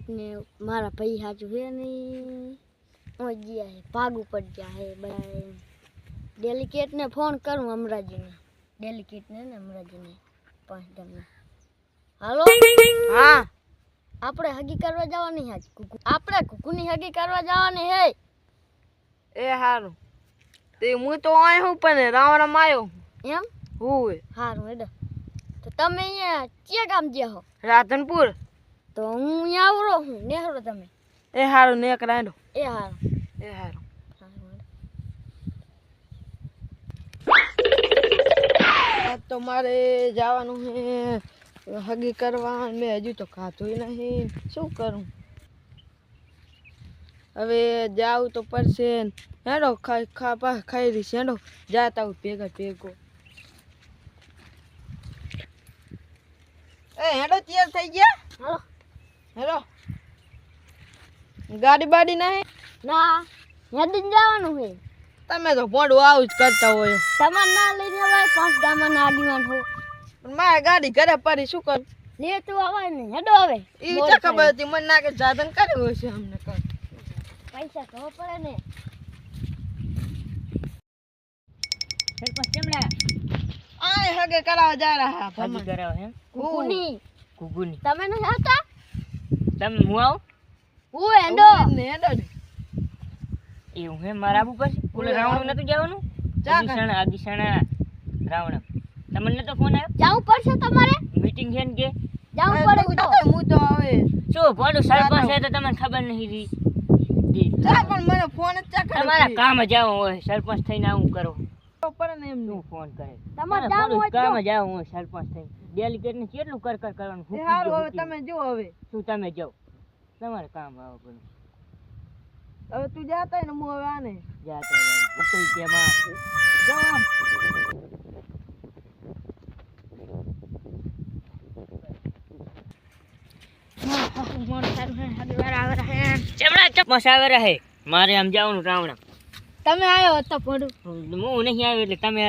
Delicate ને મારા ભાઈ હાજુ હે નહીં ગયા હે ભાગું પડ ગયા હે બધા ડેલિકેટ ને ફોન કરું અમરાજીને ડેલિકેટ ને અમરાજીને 5 ગામને હાલો હા આપણે હગી કરવા જવાની આજ કુકુ આપણે કુકુની હગી કરવા જવાની હે એ હારું તે હું તો આયો હું પણ રાવણમાં આવ્યો એમ હોય હારું હેડો તો તમે અહીંયા ક્યાં ગામ ગયા હો રાધનપુર તો હું અહીંયા આવરો હું નેહરો તમે એ હારું ને કરાડો એ હારું એ હારું તો મારે જવાનું હે હગી કરવા મેં હજુ તો ખાધું નહીં શું કરું હવે જાવું તો પડશે હેડો ખાઈ રહીશ હેડો જાતા હું ભેગો એ હેડો તૈયાર થઈ ગયા હાલો હેડો ગાડી બાડી નહીં ના હેડીને જવાનું હે તમે તો મોડું આવું જ કરતા હોય તમારે ના લઈને આવાય 5 ગામના આગેવાન હો પણ મારે ગાડી ઘરે પડી શું કરું લેતું આવાય ને હેડો હવે એ તો ખબર હતી મને ના કે સાધન કર્યું હશે અમને કર પૈસા તો પડે ને સરપંચ કેમડા આય હગે કરાવવા જા રહ્યા હજી કરાવો હે કુકુની તમે ન હતા તમે હું આવ હું હેડો ને હેડો ને એવું હે મારા આબુ પછી ઓલે રાવણ નતું જવાનું આગીસણા રાવણ તમને તો ફોન આવ્યો જાવું પડશે તમારે મીટિંગ છે ને કે જાવું પડે તો હું તો હવે શું ભોડું સરપંચ છે તો તમને ખબર નહીં રી ચા પણ મને ફોન જ ચા કરે તમારા કામ જાવ હોય સરપંચ થઈને આવું કરો પડે ને એમ નું ફોન કરે તમારે જાવું હોય કામ જાવ હોય સરપંચ થઈને ડેલિકેટ ને કેટલું કર કરવાનું એ હારું હવે તમે જો હવે શું તમે જાવ તમારે કામ આવો પણ હવે તું જાતા ને હું હવે આને જાતા ઉકઈ તેમાં જાવ આમ મારે આમ જવાનું રાવણ તમે આયો તો પડું હું નહીં આવ્યો એટલે તમે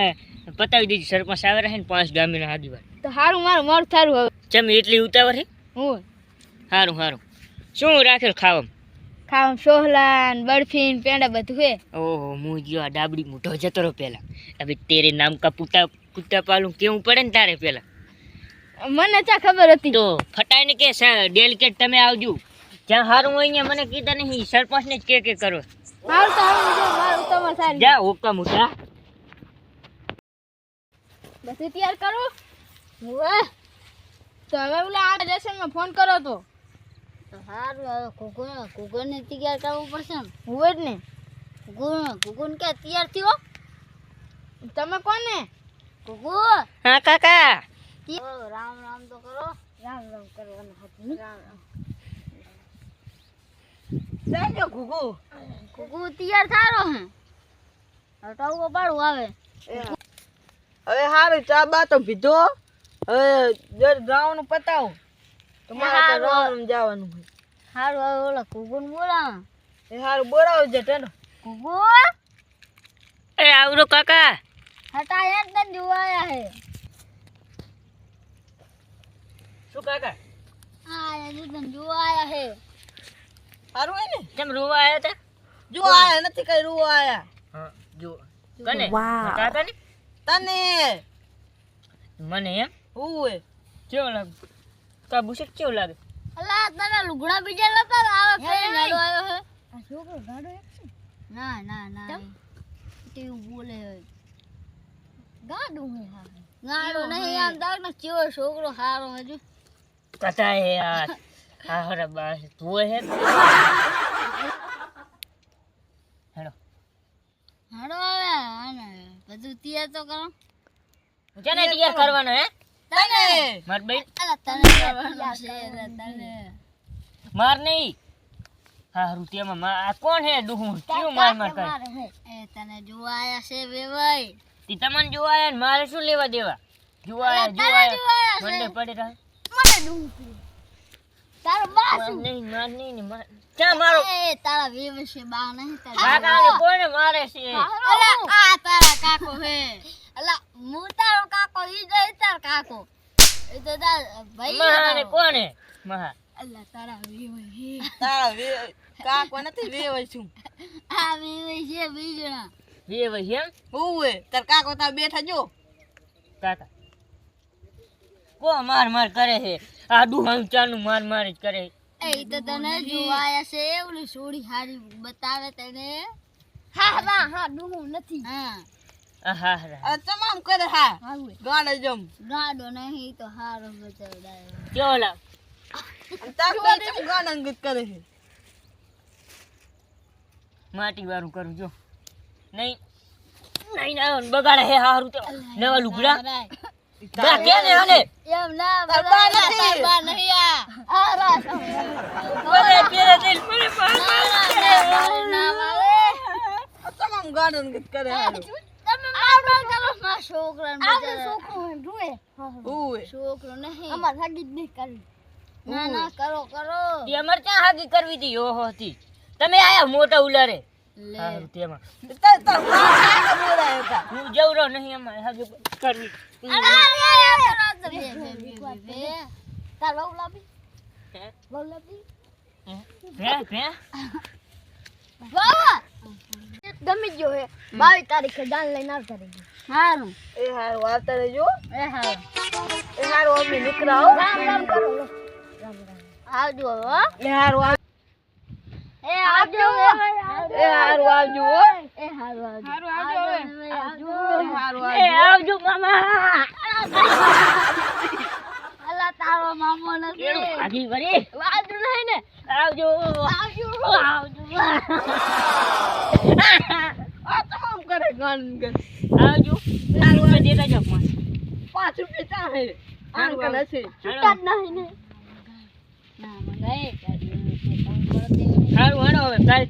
પતાવી દીધી સરપંચ આવે રહે ને 5 ગામીના આગેવાન તો હારું મારું મોર થારું હવે ચમ એટલી ઉતાવળ હે હું હારું શું રાખેલ ખાવા ખાવ સોહલા ને બરફી ને પેંડા બધું હે ઓહો હું ગયો આ ડાબડી મોટો જતો રહ્યો પેલા હવે તેરે નામ કા કુત્તા પાલું કેવું પડે ને તારે પેલા મને ચા ખબર હતી તો ફટાઈને કે ડેલિકેટ તમે આવજો જ્યાં હારું હોય અહીંયા મને કીધા નહીં સરપંચ ને જ કે કરો હાલ તો હાલ જો મારું તમાર સારી જા ઓકા મોટા બધું તૈયાર કરું વાહ તો હવે ઓલા આ સ્ટેશનમાં ફોન કરો તો હારું હવે કુકુને તૈયાર કરવું પડશે ને હું જ ને કુકુન કે તૈયાર થયો તમે કોને કુકુ હા કાકા રામ રામ તો કરો રામ કરવાના હતું રામ જાજો ગુગુ કુકુ તૈયાર થારો હે હટાવો પાડું આવે હવે હારું ચા બા તો પીધો હવે જર રાવણ પતાવો તમારે તો રાવણ જવાનું છે હારું હવે ઓલા કુકુન બોલા એ હારું બોલાવો છે ટેનો કુકુ એ આવરો કાકા હટા યાર તને જોવાયા હે શું કાકા આ યાર તને જોવાયા હે હારું હે ને કેમ રોવા આયા તા જો આયા નથી કઈ રૂ આયા હા જો કને કાકા ને તને મને એમ ઓય કેવો લાગે કા બુશક કેવો લાગે અલા તને લુગડા બીજા લતા આવે ફેર નાડો આવ્યો હે આ છોકરો ગાડો એક છે ના તેવું બોલે ગાડો હે હા ગાડો નહીં આમ દાગ ને કેવો છોકરો હારો હજુ કથા હે યાર હા હરા બાસ તું હે હેડો હાડો આવે આને બધું તૈયાર તો કરો જાને તૈયાર કરવાનો હે તને માર બેન અલા તને કરવાનું છે તને માર નહીં હા હરું તેમાં આ કોણ હે ડુહું કેવું માર કરે એ તને જોવા આયા છે બે ભાઈ તી તમને જોવા આયા ને મારે શું લેવા દેવા જોવા આયા મંડે પડી રહે મને ડૂંકી તારો બાસ નહીં માર ચા મારો એ તારા વેવ છે બા નહીં કાકા ને કોને મારે છે અલા આ તારા કાકો હે અલા હું તારો કાકો ઈ જ તાર કાકો એ તો તાર ભાઈ મહા ને કોને મહા અલ્લા તારા વેવાય હે તારા કાકો નથી વેવાય છું આ વેવાય છે બીજણા બે વહી એમ હોવે તાર કાકો તા બેઠા જો કાકા કો માર માર કરે છે આ ડુહાણ ચાનું માર માર જ કરે એ તો તને જોવાયા છે ઓલી સોડી હારી બતાવે તને હા ડુહું નથી હા આહા હા આ તમામ કરે હા હાવે ગાડે જમ ગાડો નહીં તો હારો બતાવડાય કેવો લાવ તાર કાકો ગાડંગત કરે છે માટી વાળું કરું જો નહીં નહીં ના બગાડે હે હારું તે નવા લુગડા બા કે ને આને એમ ના તાર બા નથી. તાર બા નહીં આ રાસ બોલે પેરે દિલ મને ના વાલે આ તમામ ગાડંગત કરે હાલો તમે મારવા કરો માં છોકરાને બજાર છોકરો રૂએ હોવે છોકરો નહીં અમાર હાગી જ નહીં કરી ના ના કરો તે અમાર ક્યાં હાગી કરવી હતી ઓહો હતી તમે આયા મોટા ઉલારે લે હારું તેમાં તાર તાર કાકો બોલાય હતા હું જવરો નહીં અમારે હાગી કરવી તાર બહુ લાવી હે બહુ લાવી હે હે વાહ ગમી ગયો હે 22 તારીખે દાન લઈને આવતા રહેજો હારું એ હારું આવતા રહેજો એ હારું એ હારું અમે નીકળાઓ રામ રામ કરો લો. રામ રામ આવજો હો એ હારું એ આવજો એ હારું આવજો હો. એ હારું આવજો આવજો એ હારું એ આવજો આવજો મામા અલા તારો મામો નથી કેળું ભાગી વળી આવજો નહીં ને આવજો આવજો આવજો આ તમામ કરે ગાડંગત આવજો રૂપિયા દેતા જાવ મને 5 રૂપિયા ચાહે આંકલ હશે છૂટા જ નહીં ને ના મને એ કાઢી સારું હાલો હવે કાલે